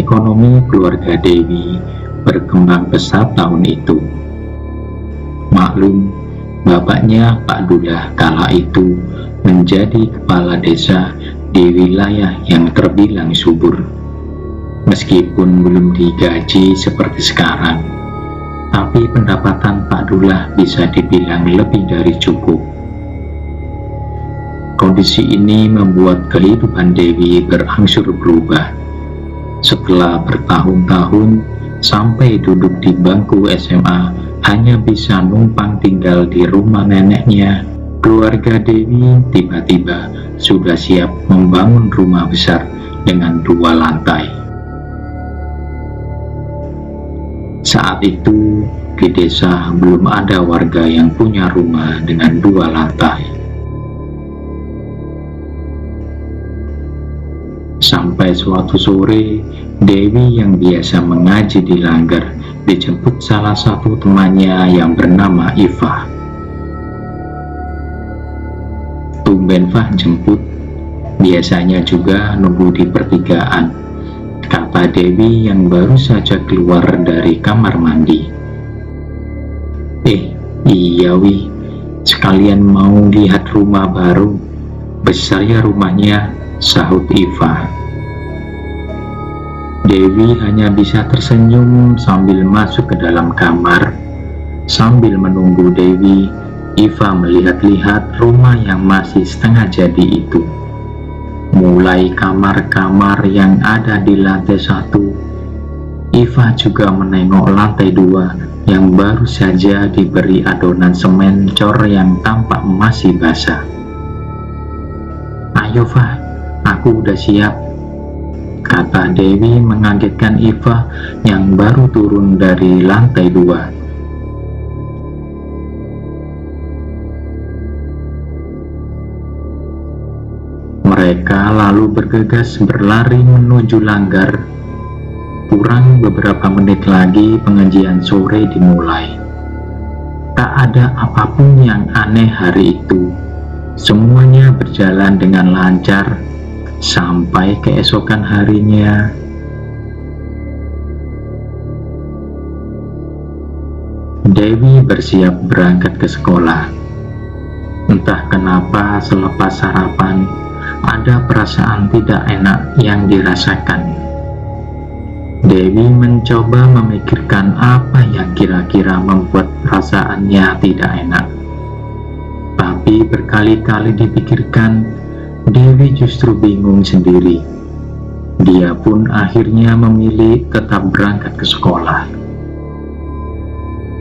Ekonomi keluarga Dewi berkembang pesat tahun itu. Maklum, bapaknya Pak Dullah kala itu menjadi kepala desa di wilayah yang terbilang subur. Meskipun belum digaji seperti sekarang, tapi pendapatan Pak Dullah bisa dibilang lebih dari cukup. Kondisi ini membuat kehidupan Dewi berangsur berubah. Setelah bertahun-tahun sampai duduk di bangku SMA hanya bisa numpang tinggal di rumah neneknya, keluarga Dewi tiba-tiba sudah siap membangun rumah besar dengan 2 lantai. Saat itu di desa belum ada warga yang punya rumah dengan 2 lantai. Sampai suatu sore, Dewi yang biasa mengaji di Langgar dijemput salah satu temannya yang bernama Iva. "Tumben Fah jemput, biasanya juga nunggu di pertigaan," kata Dewi yang baru saja keluar dari kamar mandi. Iya Wi, sekalian mau lihat rumah baru, besar ya rumahnya," sahut Iva. Dewi hanya bisa tersenyum sambil masuk ke dalam kamar. Sambil menunggu Dewi, Iva melihat-lihat rumah yang masih setengah jadi itu. Mulai kamar-kamar yang ada di lantai 1, Iva juga menengok lantai 2 yang baru saja diberi adonan semen cor yang tampak masih basah. "Ayo Fah, aku udah siap," kata Dewi mengagetkan Iva yang baru turun dari lantai 2. Mereka lalu bergegas berlari menuju Langgar. Kurang beberapa menit lagi pengajian sore dimulai. Tak ada apapun yang aneh hari itu. Semuanya berjalan dengan lancar sampai keesokan harinya. Dewi bersiap berangkat ke sekolah. Entah kenapa selepas sarapan ada perasaan tidak enak yang dirasakan. Dewi mencoba memikirkan apa yang kira-kira membuat perasaannya tidak enak. Tapi berkali-kali dipikirkan, Dewi justru bingung sendiri. Dia pun akhirnya memilih tetap berangkat ke sekolah.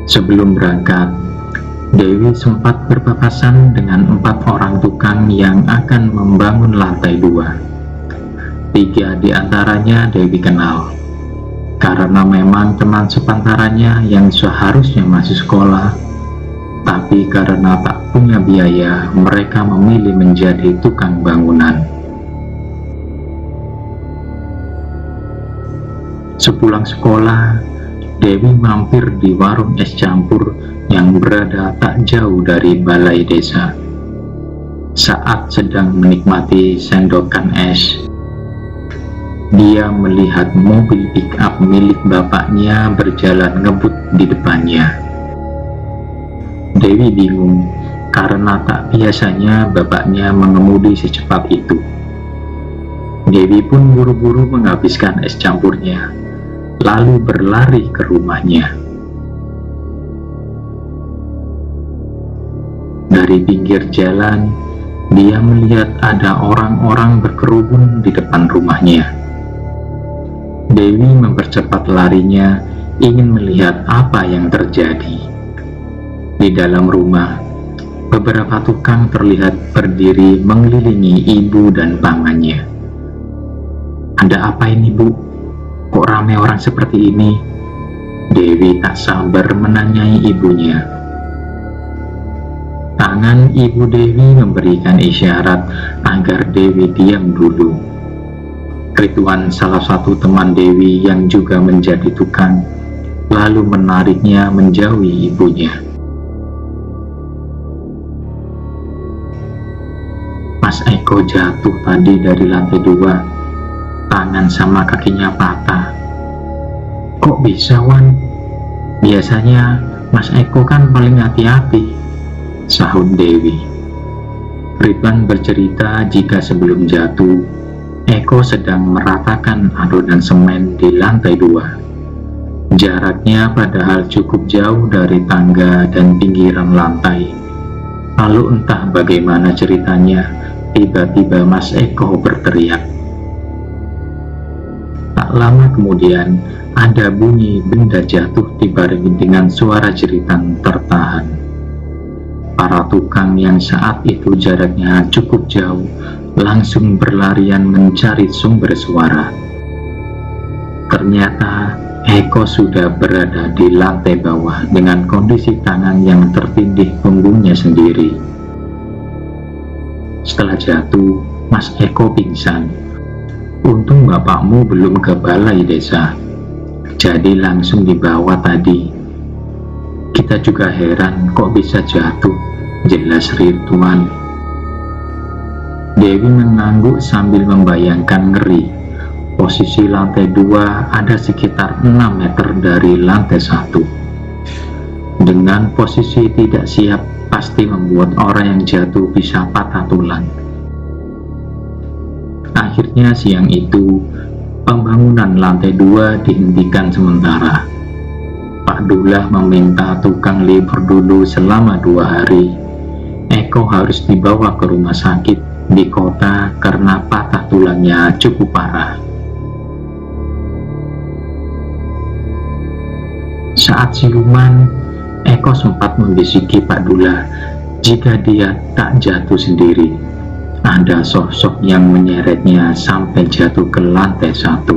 Sebelum berangkat, Dewi sempat berpapasan dengan 4 orang tukang yang akan membangun lantai 2. 3 di antaranya Dewi kenal, karena memang teman sepantarannya yang seharusnya masih sekolah. Tapi karena tak punya biaya, mereka memilih menjadi tukang bangunan. Sepulang sekolah, Dewi mampir di warung es campur yang berada tak jauh dari balai desa. Saat sedang menikmati sendokan es, dia melihat mobil pick-up milik bapaknya berjalan ngebut di depannya. Dewi bingung karena tak biasanya bapaknya mengemudi secepat itu. Dewi pun buru-buru menghabiskan es campurnya, lalu berlari ke rumahnya. Dari pinggir jalan, dia melihat ada orang-orang berkerumun di depan rumahnya. Dewi mempercepat larinya, ingin melihat apa yang terjadi. Di dalam rumah, beberapa tukang terlihat berdiri mengelilingi ibu dan pamannya. "Ada apa ini, Bu? Kok ramai orang seperti ini?" Dewi tak sabar menanyai ibunya. Tangan ibu Dewi memberikan isyarat agar Dewi diam dulu. Ridwan, salah satu teman Dewi yang juga menjadi tukang, lalu menariknya menjauhi ibunya. "Mas Eko jatuh tadi dari lantai 2. tangan sama kakinya patah. Kok bisa, Wan? Biasanya Mas Eko kan paling hati-hati, sahut Dewi. Ridwan bercerita jika sebelum jatuh, Eko sedang meratakan adonan semen di lantai 2. Jaraknya padahal cukup jauh dari tangga dan pinggiran lantai. Lalu entah bagaimana ceritanya, tiba-tiba Mas Eko berteriak. Tak lama kemudian, ada bunyi benda jatuh dibarengi dengan suara jeritan tertahan. Para tukang yang saat itu jaraknya cukup jauh langsung berlarian mencari sumber suara. Ternyata Eko sudah berada di lantai bawah dengan kondisi tangan yang tertindih punggungnya sendiri. Setelah jatuh, Mas Eko pingsan. Untung bapakmu belum ke balai desa, jadi langsung dibawa tadi. Kita juga heran kok bisa jatuh, jelas Ridwan. Dewi mengangguk sambil membayangkan ngeri. Posisi lantai 2 ada sekitar 6 meter dari lantai 1. Dengan posisi tidak siap pasti membuat orang yang jatuh bisa patah tulang. Akhirnya siang itu, pembangunan lantai 2 dihentikan sementara. Pak Dullah meminta tukang libur dulu selama 2 hari. Eko harus dibawa ke rumah sakit di kota karena patah tulangnya cukup parah. Saat siluman, Eko sempat membisiki Pak Dullah jika dia tak jatuh sendiri. Ada sosok yang menyeretnya sampai jatuh ke lantai 1.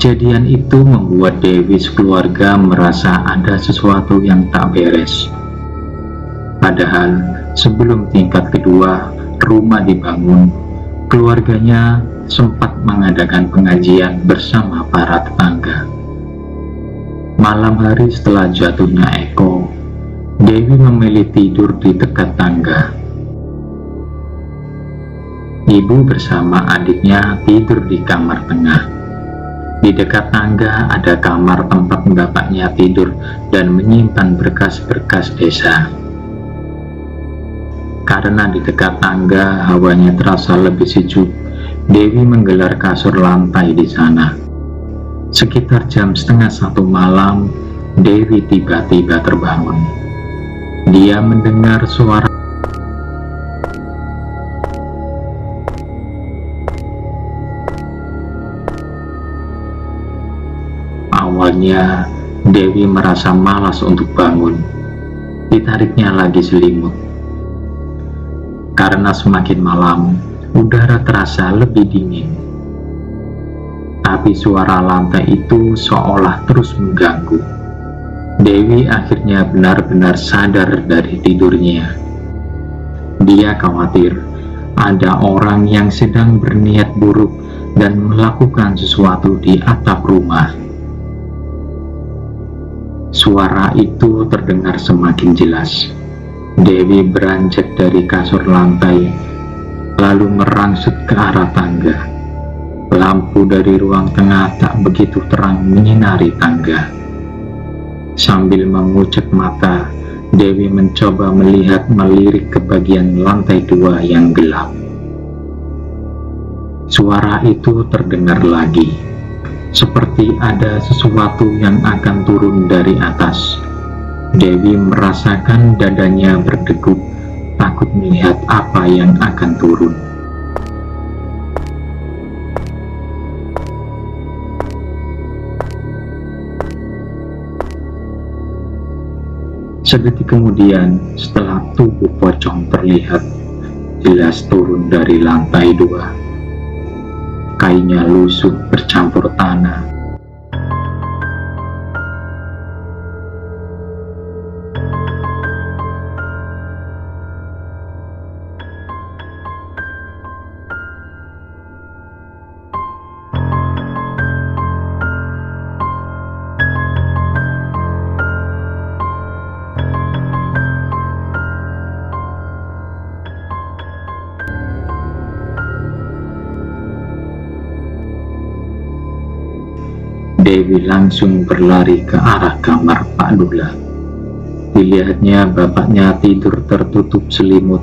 Kejadian itu membuat Dewi sekeluarga merasa ada sesuatu yang tak beres. Padahal sebelum tingkat kedua rumah dibangun, keluarganya sempat mengadakan pengajian bersama para tetangga. Malam hari setelah jatuhnya Eko, Dewi memilih tidur di dekat tangga. Ibu bersama adiknya tidur di kamar tengah. Di dekat tangga ada kamar tempat bapaknya tidur dan menyimpan berkas-berkas desa. Karena di dekat tangga hawanya terasa lebih sejuk, Dewi menggelar kasur lantai di sana. Sekitar jam 12:30 malam, Dewi tiba-tiba terbangun. Dia mendengar suara Awalnya, Dewi merasa malas untuk bangun. Ditariknya lagi selimut. Karena semakin malam, udara terasa lebih dingin. Tapi suara lantai itu seolah terus mengganggu. Dewi akhirnya benar-benar sadar dari tidurnya. Dia khawatir ada orang yang sedang berniat buruk dan melakukan sesuatu di atap rumah. Suara itu terdengar semakin jelas. Dewi beranjak dari kasur lantai, lalu merangsek ke arah tangga. Lampu dari ruang tengah tak begitu terang menyinari tangga. Sambil mengucek mata, Dewi mencoba melirik ke bagian lantai 2 yang gelap. Suara itu terdengar lagi. Seperti ada sesuatu yang akan turun dari atas. Dewi merasakan dadanya berdegup, takut melihat apa yang akan turun. Sedetik kemudian, setelah tubuh pocong terlihat, jelas turun dari lantai 2. Kainnya lusuh bercampur tanah. Dewi langsung berlari ke arah kamar Pak Dula. Dilihatnya bapaknya tidur tertutup selimut.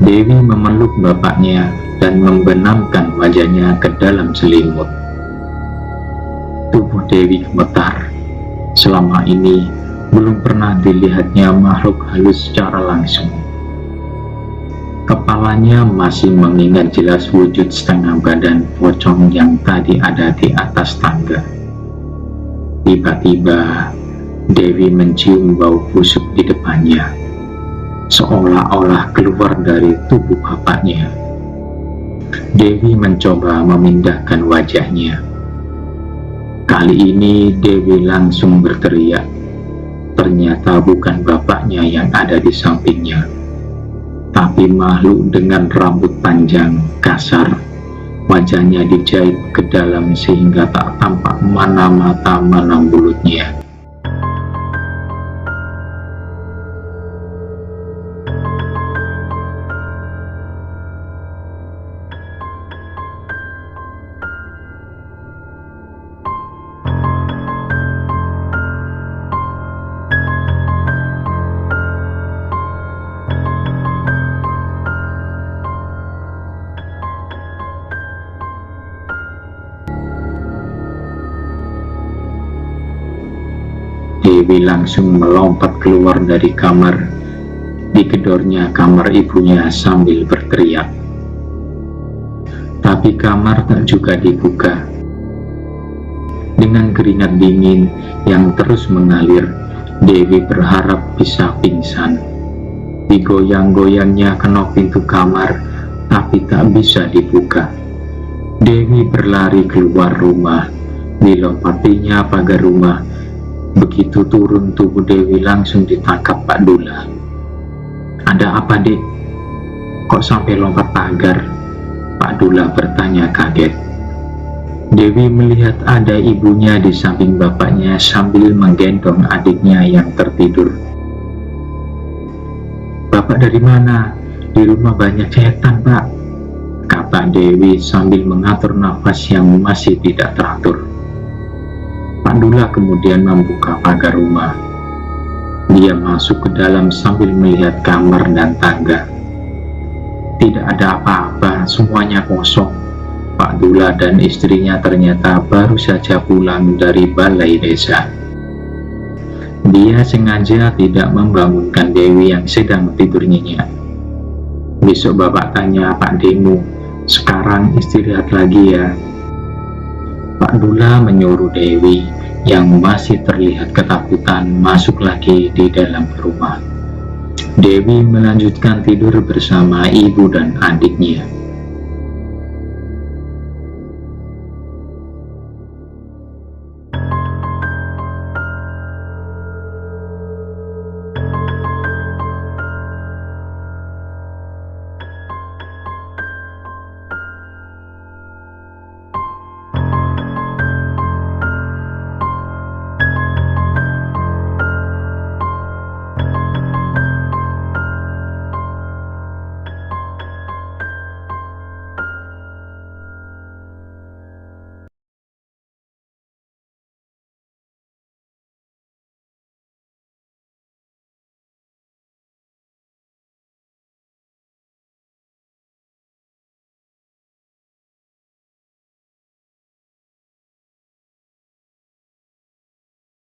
Dewi memeluk bapaknya dan membenamkan wajahnya ke dalam selimut. Tubuh Dewi gemetar. Selama ini belum pernah dilihatnya makhluk halus secara langsung. Kepalanya masih mengingat jelas wujud setengah badan pocong yang tadi ada di atas tangga. Tiba-tiba Dewi mencium bau busuk di depannya, seolah-olah keluar dari tubuh bapaknya. Dewi mencoba memindahkan wajahnya. Kali ini Dewi langsung berteriak. Ternyata bukan bapaknya yang ada di sampingnya, tapi makhluk dengan rambut panjang, kasar. Wajahnya dijahit ke dalam sehingga tak tampak mana mata mana mulutnya. Dewi langsung melompat keluar dari kamar. Digedornya kamar ibunya sambil berteriak. Tapi kamar tak juga dibuka. Dengan keringat dingin yang terus mengalir, Dewi berharap bisa pingsan. Digoyang-goyangnya kenop pintu kamar, tapi tak bisa dibuka. Dewi berlari keluar rumah. Dilompatinya pagar rumah. Begitu turun, tubuh Dewi langsung ditangkap Pak Dula. "Ada apa, Dek? Kok sampai lompat pagar?" Pak Dula bertanya kaget. Dewi melihat ada ibunya di samping bapaknya sambil menggendong adiknya yang tertidur. "Bapak dari mana? Di rumah banyak setan, Pak," kata Dewi sambil mengatur nafas yang masih tidak teratur. Pak Dula kemudian membuka pagar rumah. Dia masuk ke dalam sambil melihat kamar dan tangga. Tidak ada apa-apa, semuanya kosong. Pak Dula dan istrinya ternyata baru saja pulang dari balai desa. Dia sengaja tidak membangunkan Dewi yang sedang tidur nyenyak. "Besok Bapak tanya Pak Demu, sekarang istirahat lagi ya." Pak Dula menyuruh Dewi yang masih terlihat ketakutan masuk lagi di dalam rumah. Dewi melanjutkan tidur bersama ibu dan adiknya.